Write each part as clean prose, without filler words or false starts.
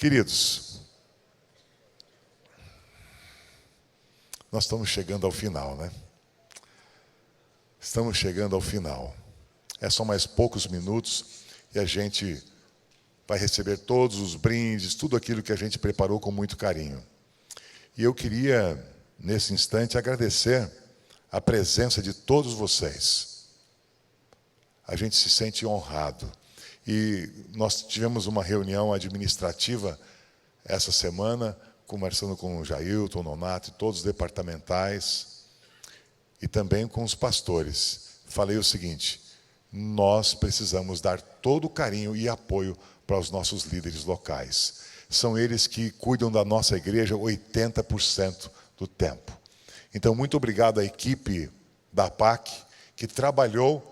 Queridos, nós estamos chegando ao final, né? Estamos chegando ao final. É só mais poucos minutos e a gente vai receber todos os brindes, tudo aquilo que a gente preparou com muito carinho. E eu queria, nesse instante, agradecer a presença de todos vocês. A gente se sente honrado. E nós tivemos uma reunião administrativa essa semana, conversando com o Jailton, o Nonato e todos os departamentais, e também com os pastores. Falei o seguinte: nós precisamos dar todo o carinho e apoio para os nossos líderes locais. São eles que cuidam da nossa igreja 80% do tempo. Então, muito obrigado à equipe da PAC, que trabalhou,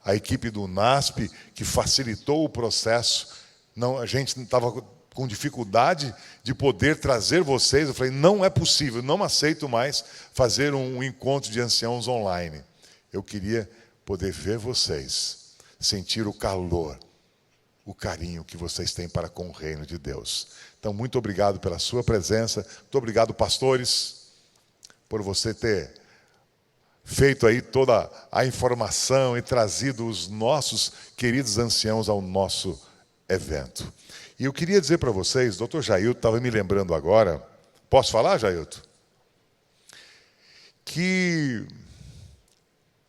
a equipe do NASP, que facilitou o processo. Não, a gente estava com dificuldade de poder trazer vocês. Eu falei, não é possível, não aceito mais fazer um encontro de anciãos online. Eu queria poder ver vocês, sentir o calor, o carinho que vocês têm para com o reino de Deus. Então, muito obrigado pela sua presença. Muito obrigado, pastores, por você ter feito aí toda a informação e trazido os nossos queridos anciãos ao nosso evento. E eu queria dizer para vocês, doutor Jailton estava me lembrando agora, posso falar, Jailton? Que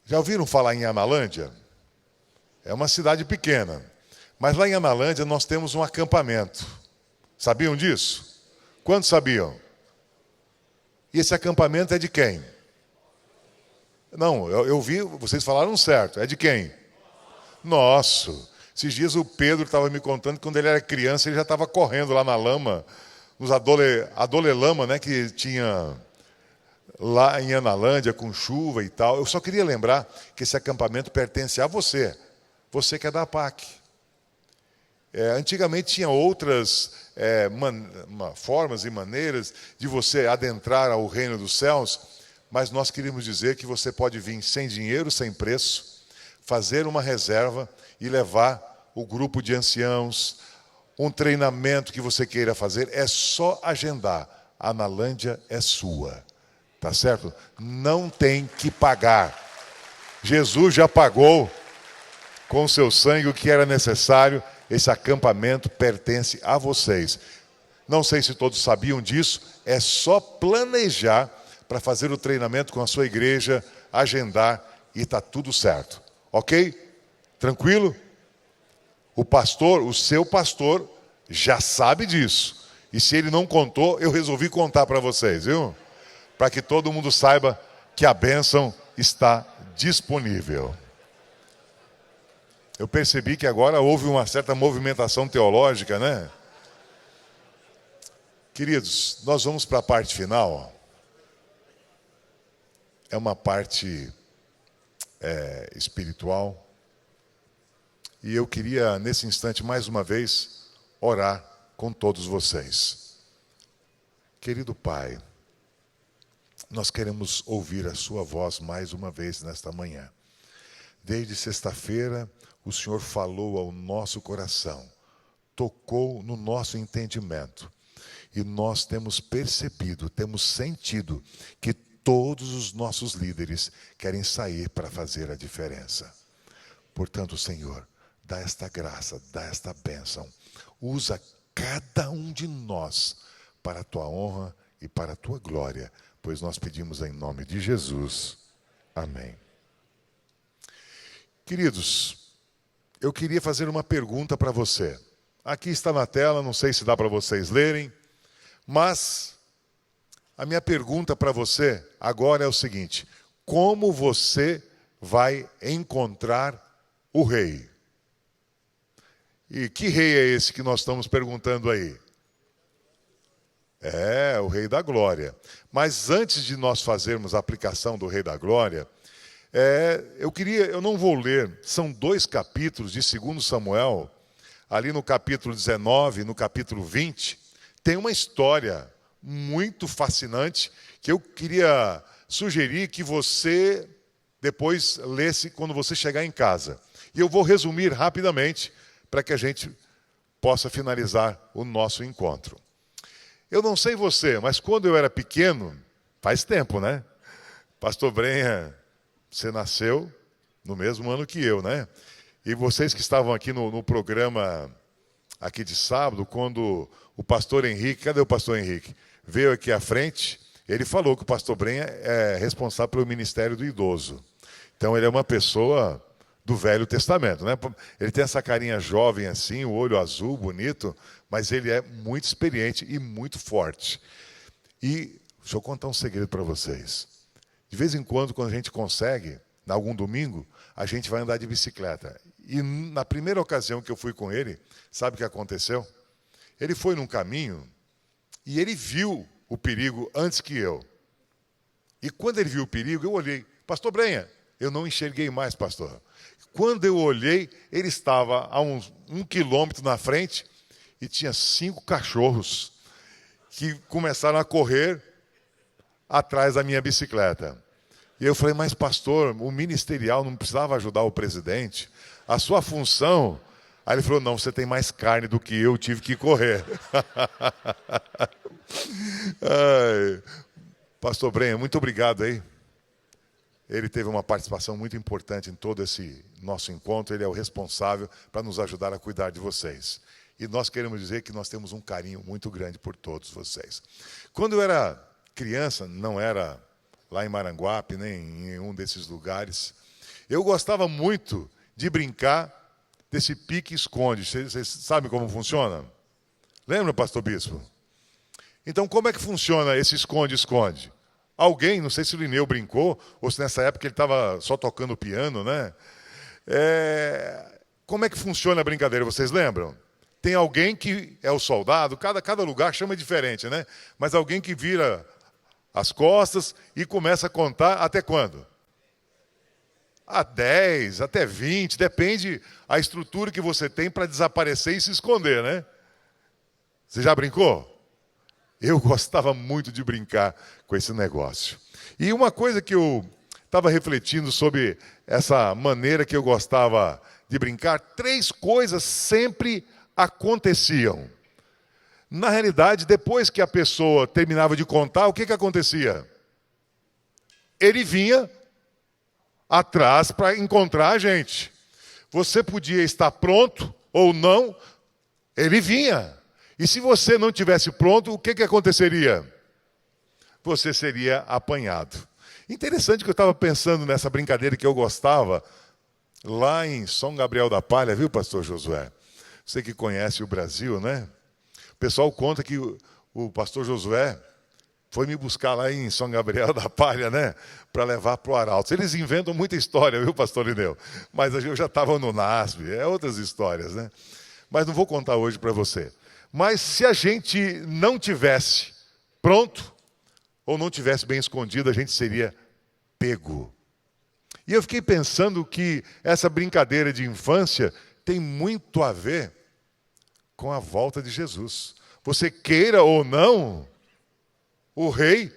já ouviram falar em Analândia? É uma cidade pequena, mas lá em Analândia nós temos um acampamento. Sabiam disso? Quantos sabiam? E esse acampamento é de quem? Não, eu vi, vocês falaram certo. É de quem? Nosso. Esses dias o Pedro estava me contando que quando ele era criança ele já estava correndo lá na lama, nos adolelama, né, que tinha lá em Analândia com chuva e tal. Eu só queria lembrar que esse acampamento pertence a você. Você que é da PAC. Antigamente tinha outras formas e maneiras de você adentrar ao reino dos céus, mas nós queríamos dizer que você pode vir sem dinheiro, sem preço, fazer uma reserva e levar o grupo de anciãos, um treinamento que você queira fazer, é só agendar. A Analândia é sua, tá certo? Não tem que pagar. Jesus já pagou com o seu sangue o que era necessário. Esse acampamento pertence a vocês. Não sei se todos sabiam disso, é só planejar para fazer o treinamento com a sua igreja, agendar e está tudo certo. Ok? Tranquilo? O seu pastor, já sabe disso. E se ele não contou, eu resolvi contar para vocês, viu? Para que todo mundo saiba que a bênção está disponível. Eu percebi que agora houve uma certa movimentação teológica, né? Queridos, nós vamos para a parte final. É uma parte espiritual. E eu queria, nesse instante, mais uma vez, orar com todos vocês. Querido Pai, nós queremos ouvir a sua voz mais uma vez nesta manhã. Desde sexta-feira, o Senhor falou ao nosso coração, tocou no nosso entendimento. E nós temos percebido, temos sentido que todos os nossos líderes querem sair para fazer a diferença. Portanto, Senhor, dá esta graça, dá esta bênção. Usa cada um de nós para a tua honra e para a tua glória, pois nós pedimos em nome de Jesus. Amém. Queridos, eu queria fazer uma pergunta para você. Aqui está na tela, não sei se dá para vocês lerem, mas a minha pergunta para você agora é o seguinte: como você vai encontrar o rei? E que rei é esse que nós estamos perguntando aí? É, o Rei da Glória. Mas antes de nós fazermos a aplicação do Rei da Glória, eu não vou ler, são 2 capítulos de 2 Samuel, ali no capítulo 19, no capítulo 20, tem uma história muito fascinante que eu queria sugerir que você depois lesse quando você chegar em casa. E eu vou resumir rapidamente para que a gente possa finalizar o nosso encontro. Eu não sei você, mas quando eu era pequeno, faz tempo, né? Pastor Brenha, você nasceu no mesmo ano que eu, né? E vocês que estavam aqui no programa aqui de sábado, quando o pastor Henrique, cadê o pastor Henrique? Veio aqui à frente, ele falou que o pastor Brenha é responsável pelo ministério do idoso. Então ele é uma pessoa do Velho Testamento, né? Ele tem essa carinha jovem assim, o olho azul, bonito, mas ele é muito experiente e muito forte. E deixa eu contar um segredo para vocês. De vez em quando a gente consegue, em algum domingo, a gente vai andar de bicicleta. E na primeira ocasião que eu fui com ele, sabe o que aconteceu? Ele foi num caminho e ele viu o perigo antes que eu. E quando ele viu o perigo, eu olhei. Pastor Brenha, eu não enxerguei mais, pastor. Quando eu olhei, ele estava a uns 1 quilômetro na frente e tinha 5 cachorros que começaram a correr atrás da minha bicicleta. E eu falei, mas pastor, o ministerial não precisava ajudar o presidente? A sua função... Aí ele falou, não, você tem mais carne do que eu, tive que correr. Ai, pastor Brenha, muito obrigado aí. Ele teve uma participação muito importante em todo esse nosso encontro. Ele é o responsável para nos ajudar a cuidar de vocês. E nós queremos dizer que nós temos um carinho muito grande por todos vocês. Quando eu era criança, não era lá em Maranguape, nem em nenhum desses lugares, eu gostava muito de brincar desse pique-esconde. Vocês sabem como funciona? Lembra, pastor Bispo? Então, como é que funciona esse esconde-esconde? Alguém, não sei se o Lineu brincou, ou se nessa época ele estava só tocando piano, né? Como é que funciona a brincadeira, vocês lembram? Tem alguém que é o soldado, cada lugar chama diferente, né? Mas alguém que vira as costas e começa a contar até quando? A 10, até 20, depende a estrutura que você tem para desaparecer e se esconder, né? Você já brincou? Eu gostava muito de brincar com esse negócio. E uma coisa que eu estava refletindo sobre essa maneira que eu gostava de brincar, 3 coisas sempre aconteciam. Na realidade, depois que a pessoa terminava de contar, o que acontecia? Ele vinha atrás para encontrar a gente. Você podia estar pronto ou não, ele vinha. E se você não tivesse pronto, o que aconteceria? Você seria apanhado. Interessante que eu estava pensando nessa brincadeira que eu gostava lá em São Gabriel da Palha, viu, pastor Josué? Você que conhece o Brasil, né? O pessoal conta que o pastor Josué foi me buscar lá em São Gabriel da Palha, né? Para levar para o Arauto. Eles inventam muita história, viu, pastor Lineu? Mas eu já estava no NASP, outras histórias, né? Mas não vou contar hoje para você. Mas se a gente não tivesse pronto, ou não tivesse bem escondido, a gente seria pego. E eu fiquei pensando que essa brincadeira de infância tem muito a ver com a volta de Jesus. Você queira ou não, o rei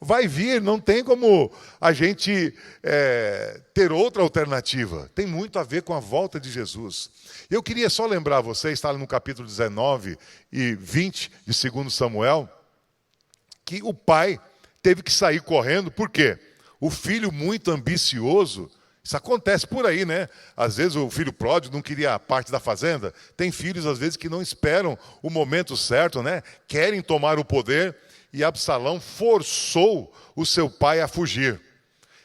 vai vir, não tem como a gente ter outra alternativa. Tem muito a ver com a volta de Jesus. Eu queria só lembrar você, está no capítulo 19 e 20 de 2 Samuel, que o pai teve que sair correndo, por quê? O filho muito ambicioso, isso acontece por aí, né? Às vezes o filho pródigo não queria a parte da fazenda. Tem filhos, às vezes, que não esperam o momento certo, né? Querem tomar o poder. E Absalão forçou o seu pai a fugir.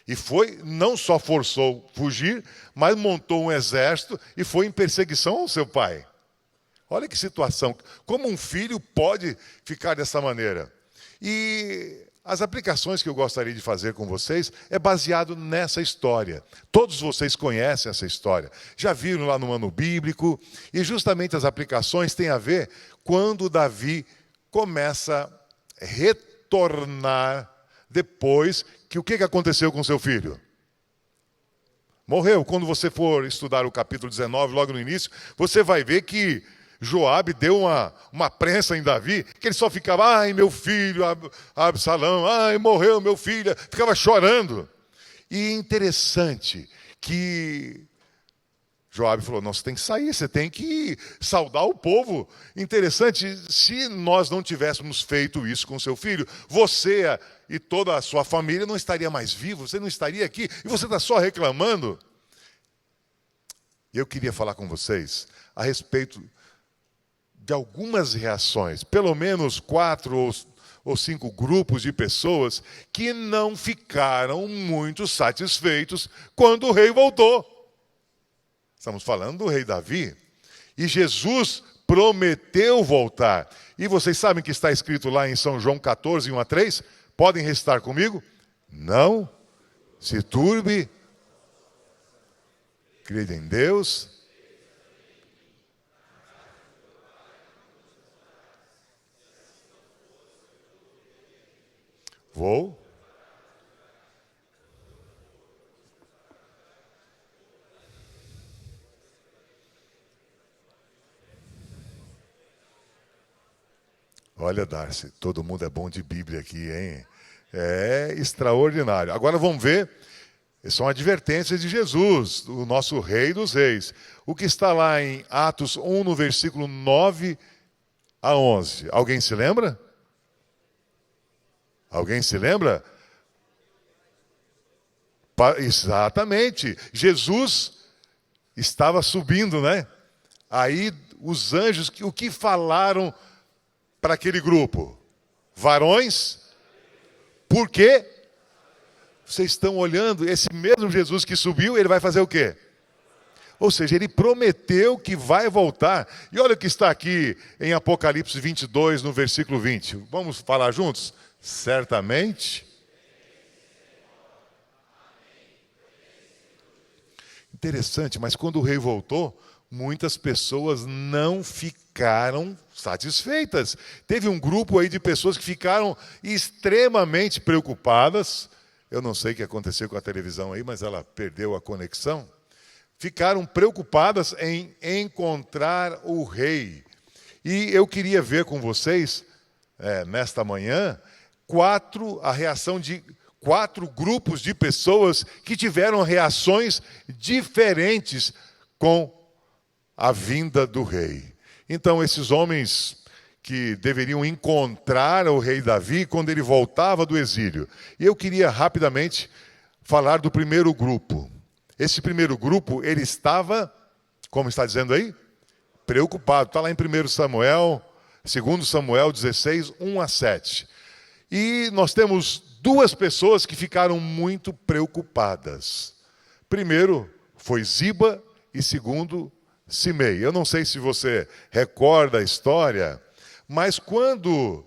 E não só forçou fugir, mas montou um exército e foi em perseguição ao seu pai. Olha que situação. Como um filho pode ficar dessa maneira? E as aplicações que eu gostaria de fazer com vocês é baseado nessa história. Todos vocês conhecem essa história. Já viram lá no ano bíblico. E justamente as aplicações têm a ver quando Davi começa a retornar depois que o que aconteceu com seu filho? Morreu. Quando você for estudar o capítulo 19, logo no início, você vai ver que Joabe deu uma prensa em Davi, que ele só ficava, ai, meu filho, Absalão, ai, morreu meu filho, ficava chorando. E é interessante que Joabe falou, não, você tem que sair, você tem que saudar o povo. Interessante, se nós não tivéssemos feito isso com seu filho, você e toda a sua família não estaria mais vivo, você não estaria aqui, e você está só reclamando. E eu queria falar com vocês a respeito de algumas reações, pelo menos 4 ou 5 grupos de pessoas que não ficaram muito satisfeitos quando o rei voltou. Estamos falando do rei Davi. E Jesus prometeu voltar. E vocês sabem que está escrito lá em São João 14, 1-3? Podem recitar comigo? Não se turbe, crede em Deus. Vou. Olha, Darcy, todo mundo é bom de Bíblia aqui, hein? É extraordinário. Agora vamos ver, são advertências de Jesus, o nosso Rei dos Reis. O que está lá em Atos 1, no versículo 9-11. Alguém se lembra? Alguém se lembra? Exatamente. Jesus estava subindo, né? Aí os anjos, o que falaram para aquele grupo? Varões? Por quê? Vocês estão olhando, esse mesmo Jesus que subiu, ele vai fazer o quê? Ou seja, ele prometeu que vai voltar. E olha o que está aqui em Apocalipse 22, no versículo 20. Vamos falar juntos? Certamente. Interessante, mas quando o rei voltou, muitas pessoas não ficaram satisfeitas. Teve um grupo aí de pessoas que ficaram extremamente preocupadas. Eu não sei o que aconteceu com a televisão aí, mas ela perdeu a conexão. Ficaram preocupadas em encontrar o rei. E eu queria ver com vocês, nesta manhã, a reação de 4 grupos de pessoas que tiveram reações diferentes com a vinda do rei. Então, esses homens que deveriam encontrar o rei Davi quando ele voltava do exílio. E eu queria rapidamente falar do primeiro grupo. Esse primeiro grupo, ele estava, como está dizendo aí? Preocupado. Está lá em 1 Samuel, 2 Samuel 16, 1-7. E nós temos 2 pessoas que ficaram muito preocupadas. Primeiro foi Ziba e segundo Simei. Eu não sei se você recorda a história, mas quando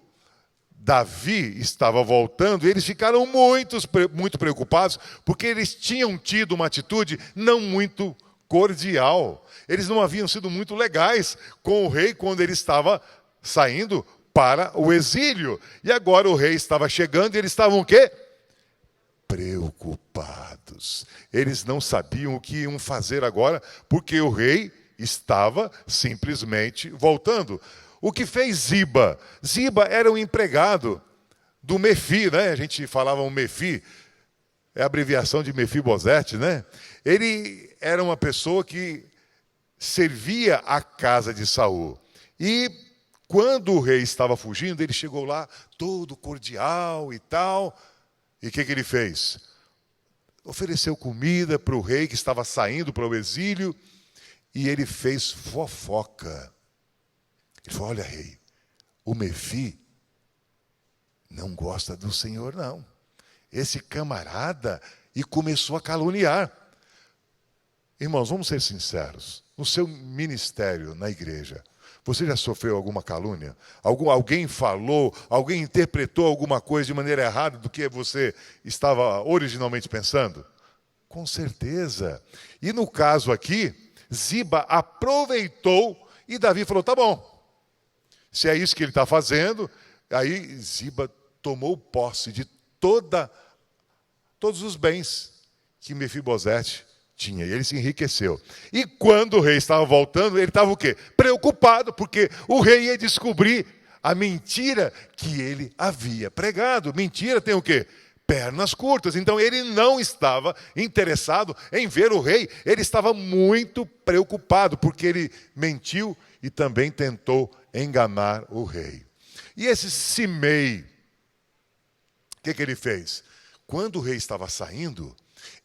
Davi estava voltando, eles ficaram muito preocupados, porque eles tinham tido uma atitude não muito cordial. Eles não haviam sido muito legais com o rei quando ele estava saindo para o exílio. E agora o rei estava chegando e eles estavam o quê? Preocupados. Eles não sabiam o que iam fazer agora, porque o rei estava simplesmente voltando. O que fez Ziba? Ziba era um empregado do Mefi, né? A gente falava um Mefi, é a abreviação de Mefibosete, né? Ele era uma pessoa que servia a casa de Saul. E quando o rei estava fugindo, ele chegou lá todo cordial e tal. E o que ele fez? Ofereceu comida para o rei que estava saindo para o exílio. E ele fez fofoca. Ele falou, olha, rei, o Mefi não gosta do Senhor, não. Esse camarada, e começou a caluniar. Irmãos, vamos ser sinceros. No seu ministério na igreja, você já sofreu alguma calúnia? Alguém falou, alguém interpretou alguma coisa de maneira errada do que você estava originalmente pensando? Com certeza. E no caso aqui, Ziba aproveitou e Davi falou, tá bom. Se é isso que ele está fazendo, aí Ziba tomou posse de todos os bens que Mefibosete tinha. E ele se enriqueceu. E quando o rei estava voltando, ele estava o quê? Preocupado, porque o rei ia descobrir a mentira que ele havia pregado. Mentira tem o quê? pernas curtas. Então ele não estava interessado em ver o rei, ele estava muito preocupado, porque ele mentiu e também tentou enganar o rei. E esse Simei, o que ele fez? Quando o rei estava saindo,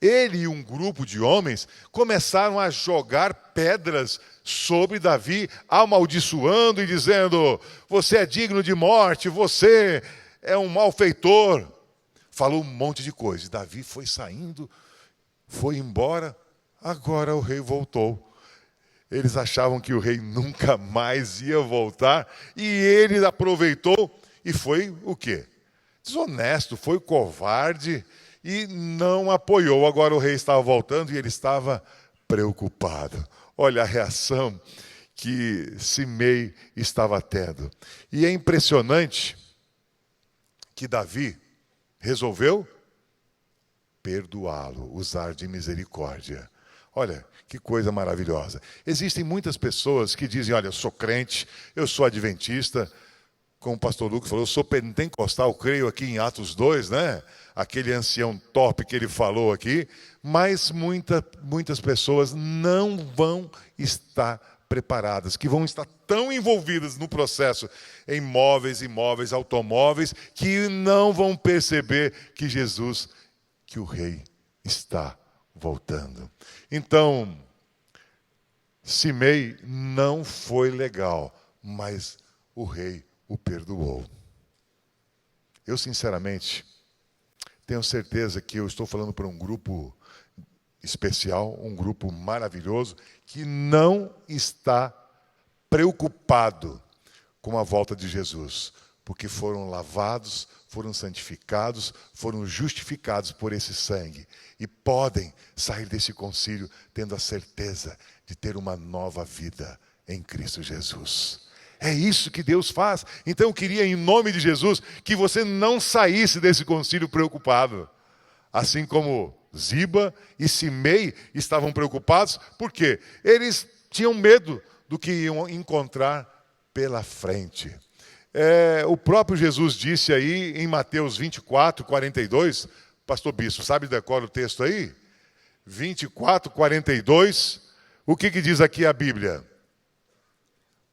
ele e um grupo de homens começaram a jogar pedras sobre Davi, amaldiçoando e dizendo: você é digno de morte, você é um malfeitor. Falou um monte de coisa. Davi foi saindo, foi embora, agora o rei voltou. Eles achavam que o rei nunca mais ia voltar, e ele aproveitou e foi o quê? Desonesto, foi covarde e não apoiou. Agora o rei estava voltando e ele estava preocupado. Olha a reação que Simei estava tendo. E é impressionante que Davi resolveu perdoá-lo, usar de misericórdia. Olha, que coisa maravilhosa. Existem muitas pessoas que dizem: olha, eu sou crente, eu sou adventista, como o pastor Lucas falou, eu sou pentecostal, creio aqui em Atos 2, né? Aquele ancião top que ele falou aqui, mas muitas pessoas não vão estar preparadas, que vão estar tão envolvidas no processo em móveis, imóveis, automóveis, que não vão perceber que Jesus, que o rei está voltando. Então, Simei não foi legal, mas o rei o perdoou. Eu, sinceramente, tenho certeza que eu estou falando para um grupo especial, um grupo maravilhoso, que não está preocupado com a volta de Jesus, porque foram lavados, foram santificados, foram justificados por esse sangue, e podem sair desse concílio tendo a certeza de ter uma nova vida em Cristo Jesus. É isso que Deus faz. Então eu queria, em nome de Jesus, que você não saísse desse concílio preocupado. Assim como Ziba e Simei estavam preocupados, porque eles tinham medo do que iam encontrar pela frente. O próprio Jesus disse aí em Mateus 24, 42, pastor Bispo, sabe decora o texto aí? 24, 42, o que diz aqui a Bíblia?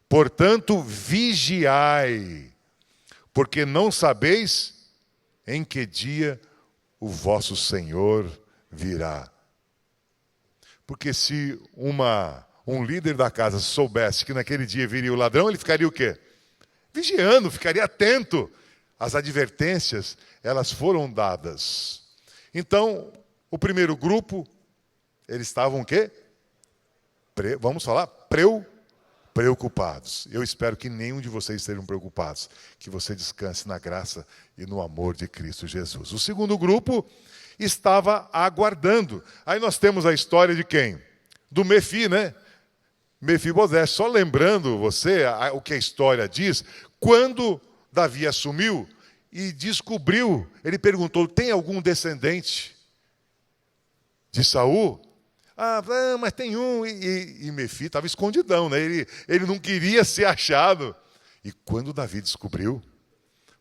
Portanto, vigiai, porque não sabeis em que dia o vosso Senhor virá. Porque se um líder da casa soubesse que naquele dia viria o ladrão, ele ficaria o quê? Vigiando, ficaria atento. As advertências, elas foram dadas. Então, o primeiro grupo, eles estavam o quê? Vamos falar? Preocupados. Eu espero que nenhum de vocês estejam preocupados. Que você descanse na graça e no amor de Cristo Jesus. O segundo grupo estava aguardando. Aí nós temos a história de quem? Do Mefi, né? Mefibosete. Só lembrando você o que a história diz, quando Davi assumiu e descobriu, ele perguntou: tem algum descendente de Saul? Mas tem um. E Mefi estava escondidão, né? Ele não queria ser achado. E quando Davi descobriu,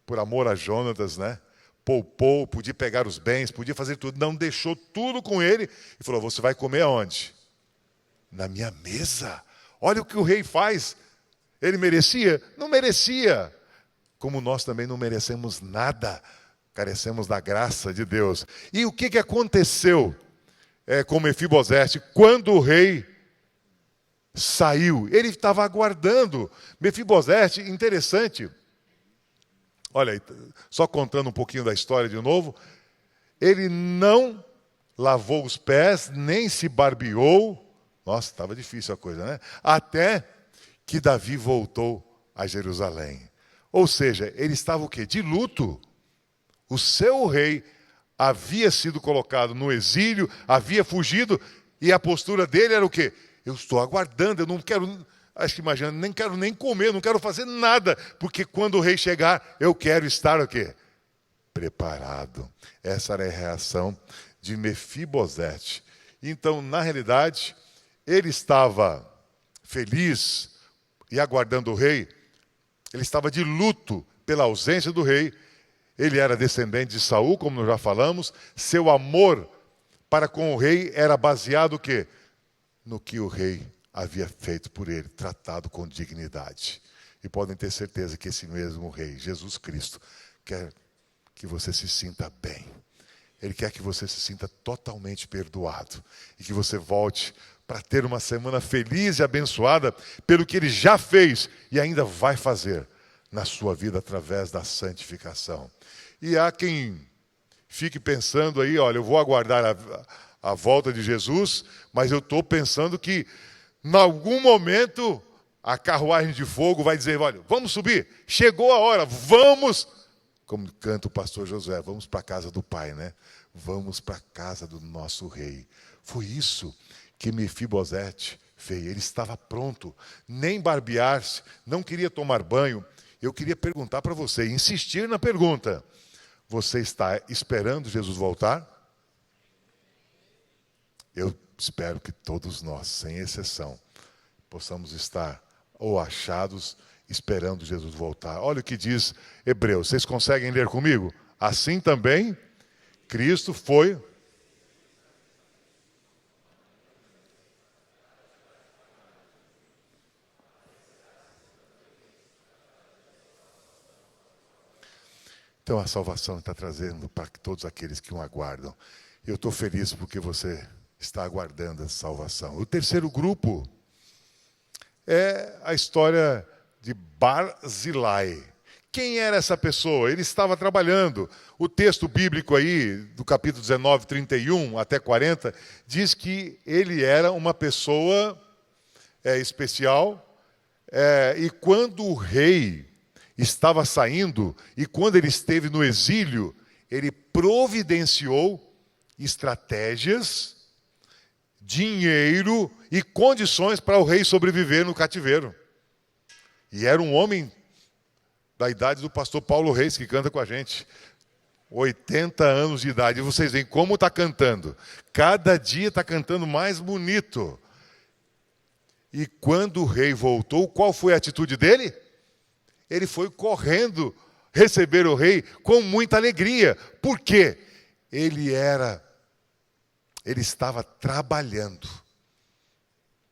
por amor a Jonatas, né? Poupou, podia pegar os bens, podia fazer tudo, não deixou tudo com ele e falou: você vai comer aonde? Na minha mesa. Olha o que o rei faz. Ele merecia? Não merecia. Como nós também não merecemos nada, carecemos da graça de Deus. E o que aconteceu com Mefibosete quando o rei saiu? Ele estava aguardando. Mefibosete, interessante. Olha, só contando um pouquinho da história de novo, ele não lavou os pés, nem se barbeou. Nossa, estava difícil a coisa, né? Até que Davi voltou a Jerusalém. Ou seja, ele estava o quê? De luto. O seu rei havia sido colocado no exílio, havia fugido, e a postura dele era o quê? Eu estou aguardando, eu não quero, acho que imagina, nem quero nem comer, não quero fazer nada, porque quando o rei chegar, eu quero estar o quê? Preparado. Essa era a reação de Mefibosete. Então, na realidade, ele estava feliz e aguardando o rei, ele estava de luto pela ausência do rei, Ele era descendente de Saul, como nós já falamos. Seu amor para com o rei era baseado o quê? No que o rei havia feito por ele, tratado com dignidade. E podem ter certeza que esse mesmo rei, Jesus Cristo, quer que você se sinta bem. Ele quer que você se sinta totalmente perdoado e que você volte para ter uma semana feliz e abençoada pelo que Ele já fez e ainda vai fazer na sua vida através da santificação. E há quem fique pensando aí, olha, eu vou aguardar a volta de Jesus, mas eu estou pensando que em algum momento a carruagem de fogo vai dizer, olha, vamos subir, chegou a hora, vamos, como canta o pastor Josué, vamos para a casa do Pai, né? Vamos para a casa do nosso rei. Foi isso que Mefibosete fez. Ele estava pronto, nem barbear-se, não queria tomar banho. Eu queria perguntar para você, insistir na pergunta. Você está esperando Jesus voltar? Eu espero que todos nós, sem exceção, possamos estar ou achados esperando Jesus voltar. Olha o que diz Hebreus. Vocês conseguem ler comigo? Assim também, Cristo foi... Então a salvação está trazendo para todos aqueles que o aguardam. Eu estou feliz porque você está aguardando a salvação. O terceiro grupo é a história de Barzilai. Quem era essa pessoa? Ele estava trabalhando. O texto bíblico aí, do capítulo 19, 31 até 40, diz que ele era uma pessoa especial. E quando o rei estava saindo, e quando ele esteve no exílio, ele providenciou estratégias, dinheiro e condições para o rei sobreviver no cativeiro. E era um homem da idade do pastor Paulo Reis, que canta com a gente. 80 anos de idade. E vocês veem como está cantando. Cada dia está cantando mais bonito. E quando o rei voltou, qual foi a atitude dele? Ele foi correndo receber o rei com muita alegria. Por quê? Ele estava trabalhando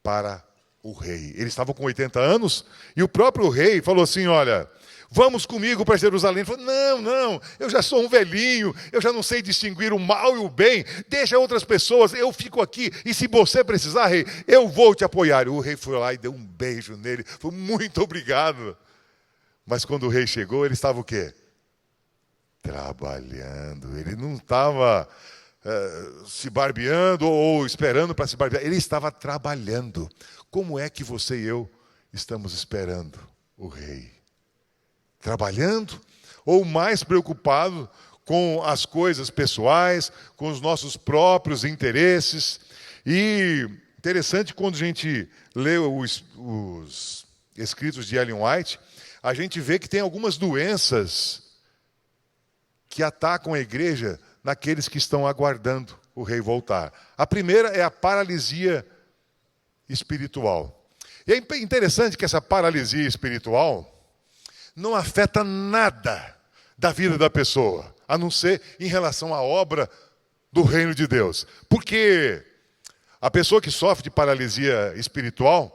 para o rei. Ele estava com 80 anos e o próprio rei falou assim, olha, vamos comigo para Jerusalém. Ele falou, não, eu já sou um velhinho, eu já não sei distinguir o mal e o bem, deixa outras pessoas, eu fico aqui, e se você precisar, rei, eu vou te apoiar. E o rei foi lá e deu um beijo nele, falou, muito obrigado. Mas quando o rei chegou, ele estava o quê? Trabalhando. Ele não estava se barbeando ou esperando para se barbear. Ele estava trabalhando. Como é que você e eu estamos esperando o rei? Trabalhando? Ou mais preocupado com as coisas pessoais, com os nossos próprios interesses? E interessante quando a gente lê os escritos de Ellen White, a gente vê que tem algumas doenças que atacam a igreja naqueles que estão aguardando o rei voltar. A primeira é a paralisia espiritual. E é interessante que essa paralisia espiritual não afeta nada da vida da pessoa, a não ser em relação à obra do reino de Deus. Porque a pessoa que sofre de paralisia espiritual,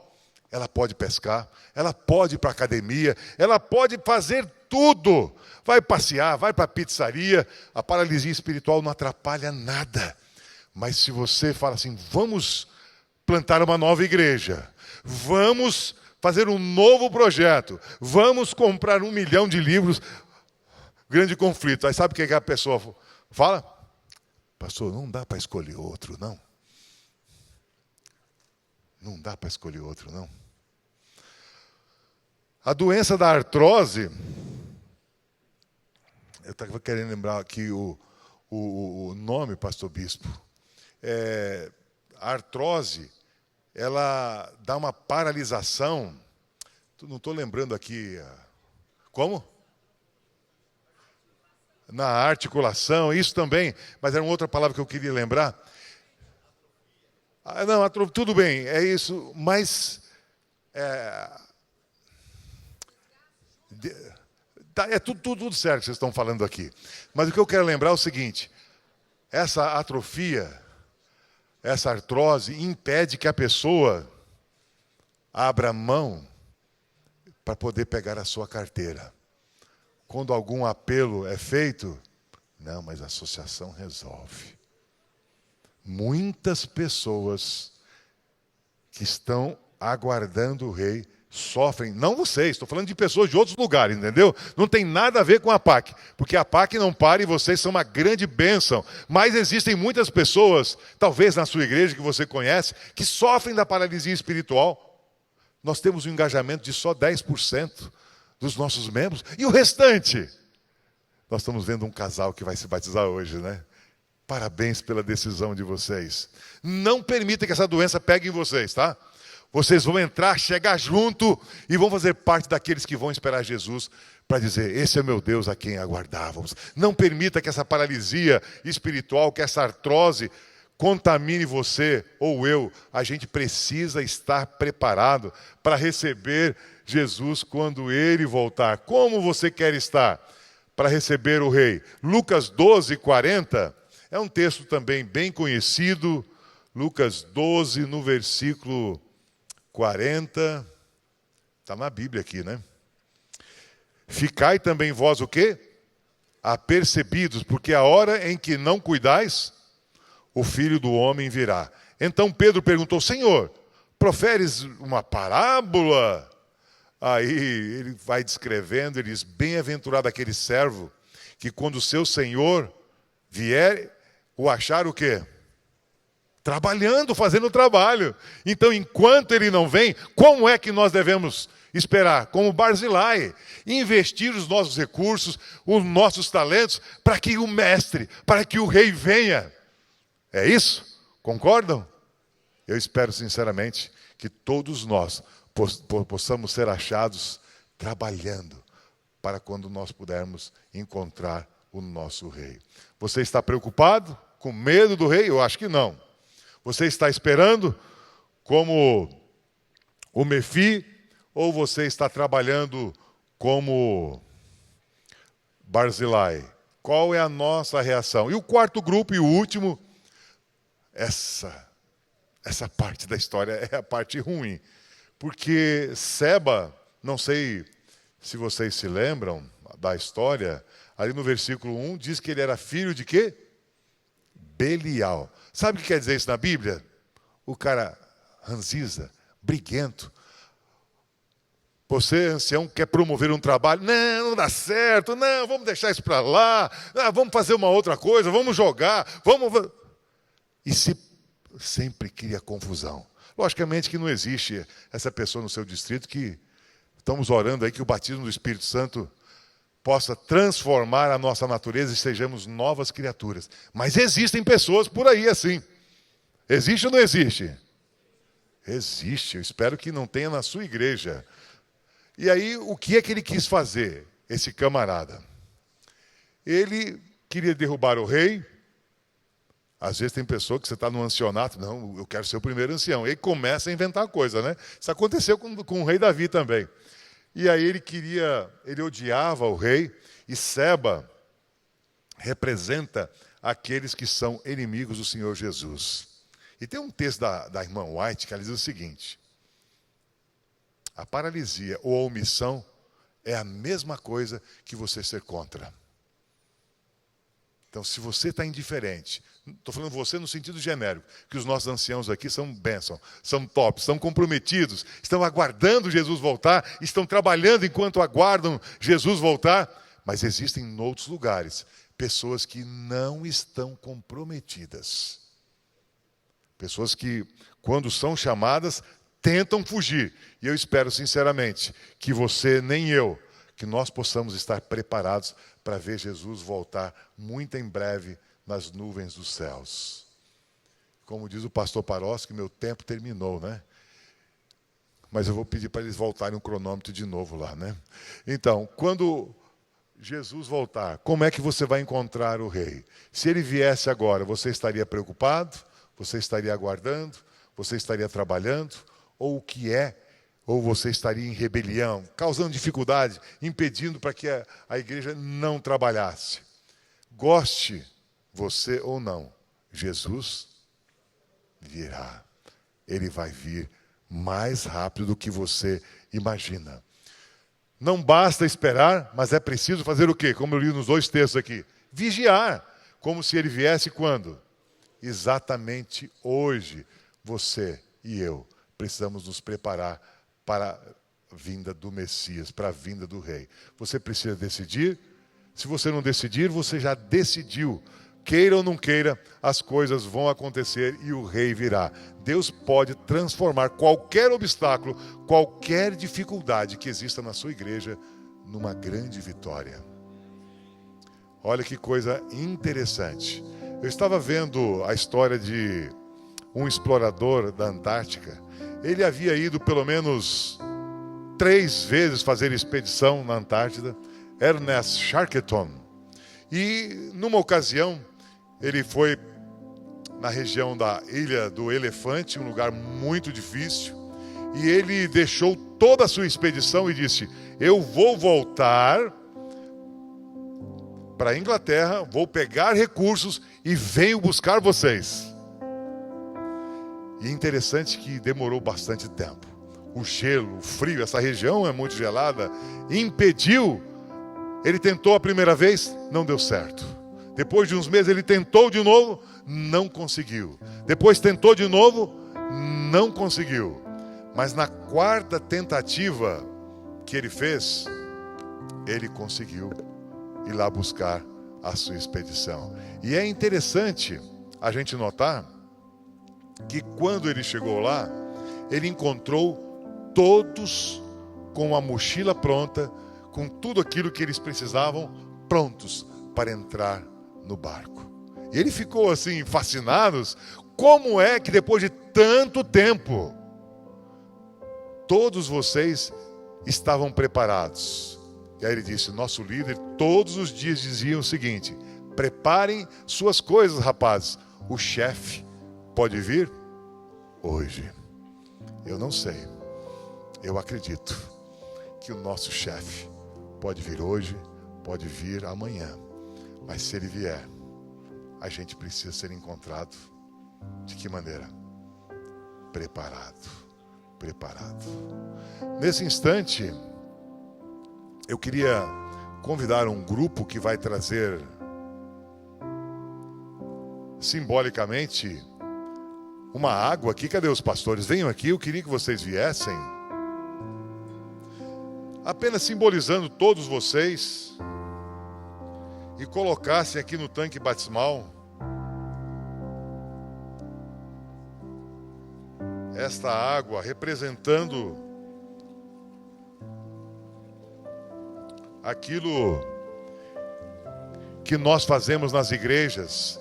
ela pode pescar, ela pode ir para a academia, ela pode fazer tudo. Vai passear, vai para a pizzaria. A paralisia espiritual não atrapalha nada. Mas se você fala assim, vamos plantar uma nova igreja, vamos fazer um novo projeto, vamos comprar 1 milhão de livros, grande conflito. Aí sabe o que a pessoa fala? Pastor, não dá para escolher outro, não. Não dá para escolher outro, não. A doença da artrose, eu estava querendo lembrar aqui o nome, pastor bispo. A artrose, ela dá uma paralisação. Não estou lembrando aqui. Como? Na articulação, isso também, mas era uma outra palavra que eu queria lembrar. Não, tudo bem, é isso, mas É tudo certo que vocês estão falando aqui. Mas o que eu quero lembrar é o seguinte: essa atrofia, essa artrose, impede que a pessoa abra mão para poder pegar a sua carteira. Quando algum apelo é feito, não, mas a associação resolve. Muitas pessoas que estão aguardando o rei sofrem, não vocês, estou falando de pessoas de outros lugares, entendeu? Não tem nada a ver com a PAC, porque a PAC não para e vocês são uma grande bênção. Mas existem muitas pessoas, talvez na sua igreja que você conhece, que sofrem da paralisia espiritual. Nós temos um engajamento de só 10% dos nossos membros, e o restante? Nós estamos vendo um casal que vai se batizar hoje, né? Parabéns pela decisão de vocês. Não permita que essa doença pegue em vocês, tá? Vocês vão entrar, chegar junto e vão fazer parte daqueles que vão esperar Jesus para dizer: esse é meu Deus a quem aguardávamos. Não permita que essa paralisia espiritual, que essa artrose contamine você ou eu. A gente precisa estar preparado para receber Jesus quando Ele voltar. Como você quer estar para receber o Rei? Lucas 12, 40, é um texto também bem conhecido. Lucas 12, no versículo 40, está na Bíblia aqui, né? Ficai também vós o quê? Apercebidos, porque a hora em que não cuidais, o Filho do Homem virá. Então Pedro perguntou: Senhor, proferes uma parábola? Aí ele vai descrevendo, ele diz: bem-aventurado aquele servo, que quando o seu Senhor vier, o achar o quê? Trabalhando, fazendo o trabalho. Então, enquanto ele não vem, como é que nós devemos esperar? Como Barzilai, investir os nossos recursos, os nossos talentos, para que o mestre, para que o rei venha. É isso? Concordam? Eu espero sinceramente que todos nós possamos ser achados trabalhando para quando nós pudermos encontrar o nosso rei. Você está preocupado? Com medo do rei? Eu acho que não. Você está esperando como o Mefi, ou você está trabalhando como Barzilai? Qual é a nossa reação? E o quarto grupo e o último, essa parte da história é a parte ruim. Porque Seba, não sei se vocês se lembram da história, ali no versículo 1, diz que ele era filho de quê? Belial. Sabe o que quer dizer isso na Bíblia? O cara ranziza, briguento. Você, ancião, quer promover um trabalho? Não dá certo. Não, vamos deixar isso para lá. Vamos fazer uma outra coisa. Vamos jogar. E sempre cria confusão. Logicamente que não existe essa pessoa no seu distrito que estamos orando aí que o batismo do Espírito Santo possa transformar a nossa natureza e sejamos novas criaturas. Mas existem pessoas por aí assim. Existe ou não existe? Existe. Eu espero que não tenha na sua igreja. E aí, o que é que ele quis fazer, esse camarada? Ele queria derrubar o rei. Às vezes tem pessoa que você está no ancianato, não, eu quero ser o primeiro ancião. Ele começa a inventar coisa, né? Isso aconteceu com o rei Davi também. E aí ele odiava o rei, e Seba representa aqueles que são inimigos do Senhor Jesus. E tem um texto da irmã White que ela diz o seguinte: a paralisia ou a omissão é a mesma coisa que você ser contra. Então, se você está indiferente, estou falando você no sentido genérico, que os nossos anciãos aqui são bênção, são top, estão comprometidos, estão aguardando Jesus voltar, estão trabalhando enquanto aguardam Jesus voltar, mas existem em outros lugares pessoas que não estão comprometidas. Pessoas que, quando são chamadas, tentam fugir. E eu espero sinceramente que você, nem eu, que nós possamos estar preparados para ver Jesus voltar muito em breve nas nuvens dos céus. Como diz o pastor Paroski, meu tempo terminou, né? Mas eu vou pedir para eles voltarem um cronômetro de novo lá, né? Então, quando Jesus voltar, como é que você vai encontrar o rei? Se ele viesse agora, você estaria preocupado? Você estaria aguardando? Você estaria trabalhando? Ou o que é Ou você estaria em rebelião, causando dificuldade, impedindo para que a igreja não trabalhasse. Goste você ou não, Jesus virá. Ele vai vir mais rápido do que você imagina. Não basta esperar, mas é preciso fazer o quê? Como eu li nos 2 textos aqui. Vigiar. Como se ele viesse quando? Exatamente hoje. Você e eu precisamos nos preparar para a vinda do Messias, para a vinda do Rei. Você precisa decidir. Se você não decidir, você já decidiu. Queira ou não queira, as coisas vão acontecer e o Rei virá. Deus pode transformar qualquer obstáculo, qualquer dificuldade que exista na sua igreja, numa grande vitória. Olha que coisa interessante. Eu estava vendo a história de um explorador da Antártica. Ele havia ido pelo menos 3 vezes fazer expedição na Antártida. Ernest Shackleton. E numa ocasião, ele foi na região da Ilha do Elefante, um lugar muito difícil, e ele deixou toda a sua expedição e disse: eu vou voltar para a Inglaterra, vou pegar recursos e venho buscar vocês. E interessante que demorou bastante tempo. O gelo, o frio, essa região é muito gelada, impediu. Ele tentou a primeira vez, não deu certo. Depois de uns meses ele tentou de novo, não conseguiu. Depois tentou de novo, não conseguiu. Mas na 4ª tentativa que ele fez, ele conseguiu ir lá buscar a sua expedição. E é interessante a gente notar que quando ele chegou lá, ele encontrou todos com a mochila pronta, com tudo aquilo que eles precisavam, prontos para entrar no barco. E ele ficou assim, fascinado. Como é que depois de tanto tempo, todos vocês estavam preparados? E aí ele disse: nosso líder todos os dias dizia o seguinte: preparem suas coisas, rapazes. O chefe pode vir hoje. Eu não sei. Eu acredito que o nosso chefe pode vir hoje, pode vir amanhã. Mas se ele vier, a gente precisa ser encontrado. De que maneira? Preparado. Preparado. Nesse instante, eu queria convidar um grupo que vai trazer simbolicamente uma água aqui. Cadê os pastores? Venham aqui, eu queria que vocês viessem. Apenas simbolizando todos vocês. E colocassem aqui no tanque batismal esta água, representando aquilo que nós fazemos nas igrejas.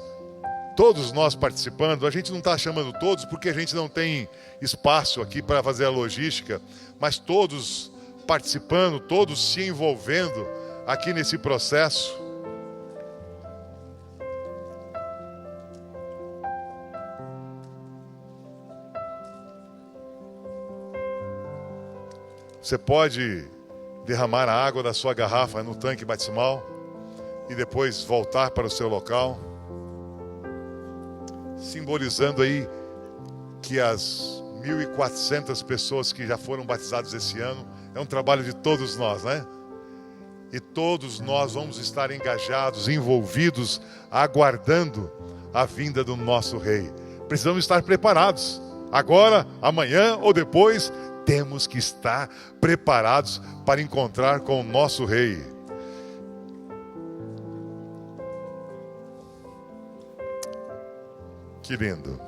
Todos nós participando. A gente não está chamando todos porque a gente não tem espaço aqui para fazer a logística, mas todos participando, todos se envolvendo aqui nesse processo. Você pode derramar a água da sua garrafa no tanque batismal e depois voltar para o seu local, simbolizando aí que as 1.400 pessoas que já foram batizadas esse ano, é um trabalho de todos nós, né? E todos nós vamos estar engajados, envolvidos, aguardando a vinda do nosso Rei. Precisamos estar preparados. Agora, amanhã ou depois, temos que estar preparados para encontrar com o nosso Rei. Que lindo.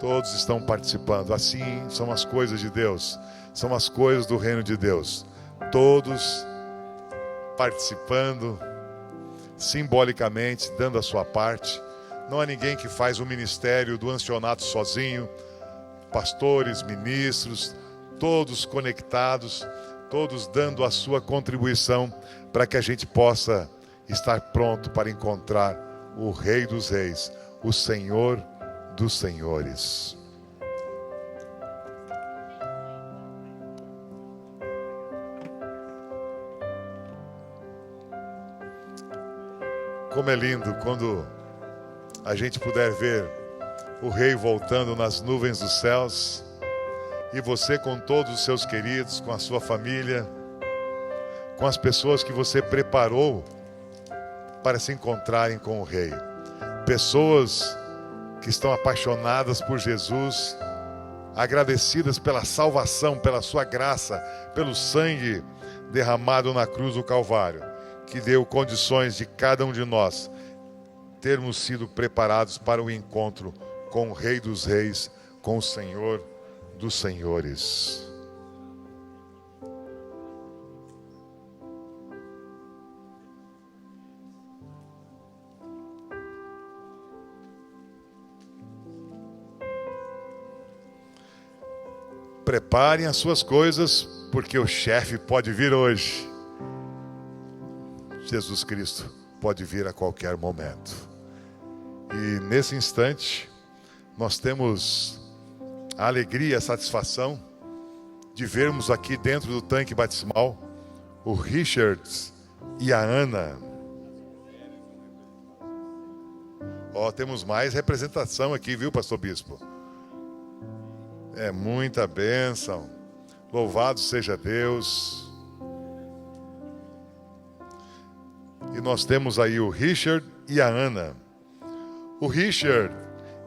Todos estão participando. Assim são as coisas de Deus. São as coisas do reino de Deus. Todos participando, simbolicamente, dando a sua parte. Não há ninguém que faz o ministério do ancianato sozinho. Pastores, ministros, todos conectados, todos dando a sua contribuição para que a gente possa estar pronto para encontrar o Rei dos Reis, o Senhor dos Senhores. Como é lindo quando a gente puder ver o Rei voltando nas nuvens dos céus, e você com todos os seus queridos, com a sua família, com as pessoas que você preparou para se encontrarem com o Rei. Pessoas que estão apaixonadas por Jesus, agradecidas pela salvação, pela sua graça, pelo sangue derramado na cruz do Calvário, que deu condições de cada um de nós termos sido preparados para o encontro com o Rei dos Reis, com o Senhor dos Senhores. Preparem as suas coisas, porque o chefe pode vir hoje. Jesus Cristo pode vir a qualquer momento. E nesse instante, nós temos a alegria, a satisfação de vermos aqui dentro do tanque batismal o Richard e a Ana. Temos mais representação aqui, viu, pastor Bispo? É muita bênção. Louvado seja Deus. E nós temos aí o Richard e a Ana. O Richard,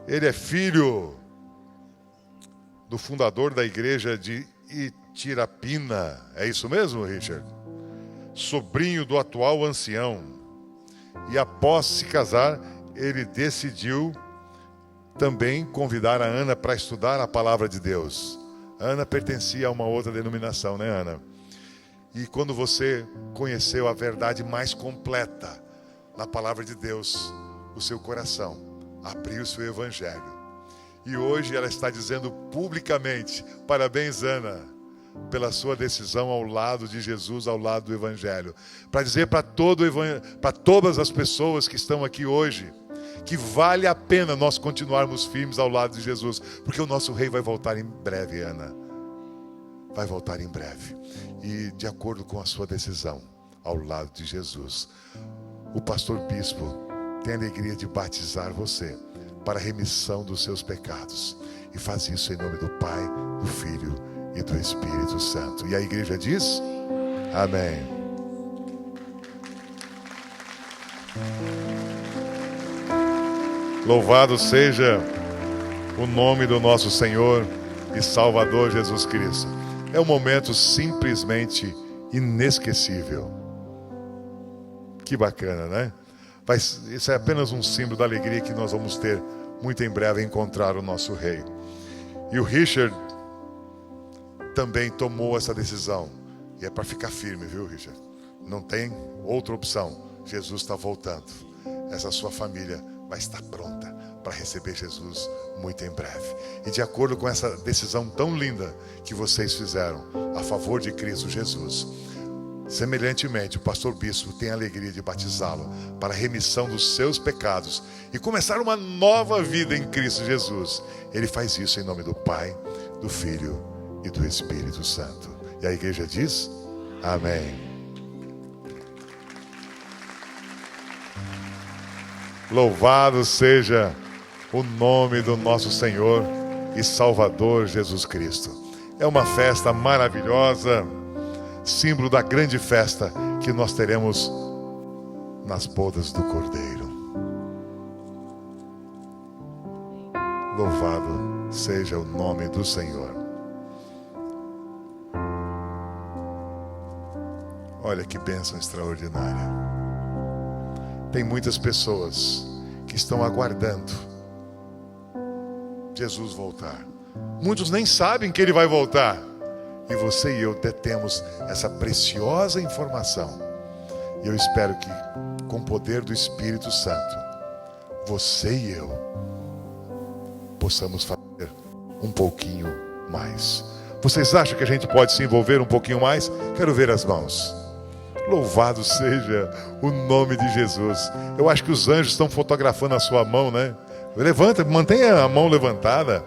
ele é filho do fundador da igreja de Itirapina. É isso mesmo, Richard? Sobrinho do atual ancião. E após se casar, ele decidiu também convidar a Ana para estudar a palavra de Deus. A Ana pertencia a uma outra denominação, né, Ana? E quando você conheceu a verdade mais completa na palavra de Deus, o seu coração abriu-se o evangelho. E hoje ela está dizendo publicamente: parabéns, Ana, pela sua decisão ao lado de Jesus, ao lado do evangelho. Para dizer para todas as pessoas que estão aqui hoje, que vale a pena nós continuarmos firmes ao lado de Jesus, porque o nosso Rei vai voltar em breve, Ana. Vai voltar em breve. E de acordo com a sua decisão ao lado de Jesus, o pastor Bispo tem a alegria de batizar você para a remissão dos seus pecados. E faz isso em nome do Pai, do Filho e do Espírito Santo. E a igreja diz: amém. Louvado seja o nome do nosso Senhor e Salvador Jesus Cristo. É um momento simplesmente inesquecível. Que bacana, né? Isso é apenas um símbolo da alegria que nós vamos ter muito em breve, encontrar o nosso Rei. E o Richard também tomou essa decisão. E é para ficar firme, viu, Richard? Não tem outra opção. Jesus está voltando. Essa sua família vai estar pronta para receber Jesus muito em breve. E de acordo com essa decisão tão linda que vocês fizeram a favor de Cristo Jesus, semelhantemente, o pastor Bispo tem a alegria de batizá-lo para a remissão dos seus pecados e começar uma nova vida em Cristo Jesus. Ele faz isso em nome do Pai, do Filho e do Espírito Santo. E a igreja diz: amém. Louvado seja o nome do nosso Senhor e Salvador Jesus Cristo. É uma festa maravilhosa, símbolo da grande festa que nós teremos nas bodas do Cordeiro. Louvado seja o nome do Senhor. Olha que bênção extraordinária. Tem muitas pessoas que estão aguardando Jesus voltar. Muitos nem sabem que Ele vai voltar. E você e eu detemos essa preciosa informação. E eu espero que, com o poder do Espírito Santo, você e eu possamos fazer um pouquinho mais. Vocês acham que a gente pode se envolver um pouquinho mais? Quero ver as mãos. Louvado seja o nome de Jesus. Eu acho que os anjos estão fotografando a sua mão, né? Levanta, mantenha a mão levantada.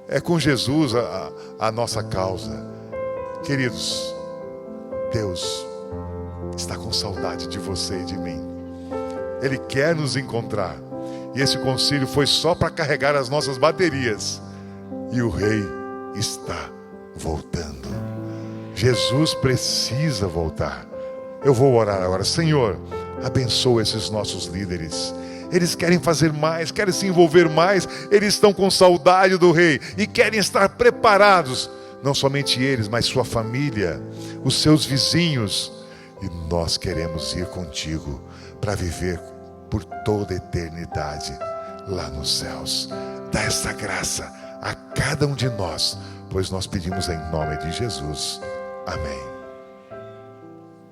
É com Jesus a nossa causa. Queridos, Deus está com saudade de você e de mim. Ele quer nos encontrar. E esse concílio foi só para carregar as nossas baterias. E o Rei está voltando. Jesus precisa voltar. Eu vou orar agora. Senhor, abençoa esses nossos líderes. Eles querem fazer mais, querem se envolver mais. Eles estão com saudade do Rei e querem estar preparados. Não somente eles, mas sua família, os seus vizinhos. E nós queremos ir contigo para viver por toda a eternidade lá nos céus. Dá essa graça a cada um de nós, pois nós pedimos em nome de Jesus. Amém.